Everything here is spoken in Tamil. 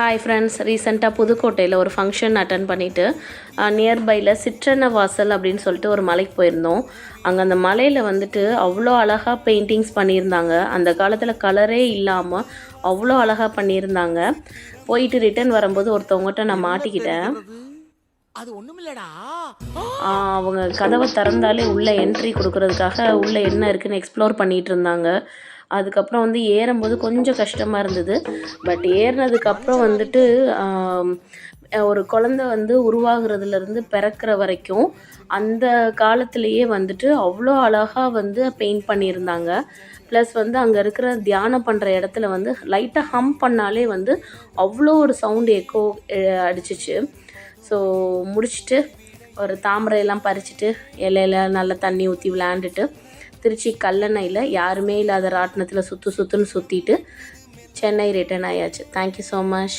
ஹாய் ஃப்ரெண்ட்ஸ், ரீசெண்டாக புதுக்கோட்டையில் ஒரு ஃபங்க்ஷன் அட்டன் பண்ணிவிட்டு நியர்பையில் சிற்றன்ன வாசல் அப்படின்னு சொல்லிட்டு ஒரு மலைக்கு போயிருந்தோம். அங்கே அந்த மலையில் வந்துட்டு அவ்வளோ அழகாக பெயிண்டிங்ஸ் பண்ணியிருந்தாங்க. அந்த காலத்தில் கலரே இல்லாமல் அவ்வளோ அழகாக பண்ணியிருந்தாங்க. போயிட்டு ரிட்டர்ன் வரும்போது ஒருத்தவங்ககிட்ட நான் மாட்டிக்கிட்டேன். அது ஒண்ணுமில்லடா. அவங்க கதவை திறந்தாலே உள்ளே என்ட்ரி கொடுக்கறதுக்காக உள்ளே என்ன இருக்குன்னு எக்ஸ்ப்ளோர் பண்ணிகிட்டு இருந்தாங்க. அதுக்கப்புறம் வந்து ஏறும்போது கொஞ்சம் கஷ்டமாக இருந்தது. பட் ஏறினதுக்கப்புறம் வந்துட்டு ஒரு குழந்தை வந்து உருவாகிறதுலேருந்து பிறக்கிற வரைக்கும் அந்த காலத்திலேயே வந்துட்டு அவ்வளோ அழகாக வந்து பெயிண்ட் பண்ணியிருந்தாங்க. ப்ளஸ் வந்து அங்கே இருக்கிற தியானம் பண்ணுற இடத்துல வந்து லைட்டாக ஹம் பண்ணாலே வந்து அவ்வளோ ஒரு சவுண்டு எக்கோ அடிச்சிச்சு. ஸோ முடிச்சுட்டு ஒரு தாமரையெல்லாம் பறிச்சுட்டு இலையில நல்லா தண்ணி ஊற்றி விளையாண்டுட்டு திருச்சி கல்லணையில் யாருமே இல்லாத ராட்டினத்தில் சுற்றுன்னு சுற்றிட்டு சென்னை ரிட்டர்ன் ஆயாச்சு. Thank you so much.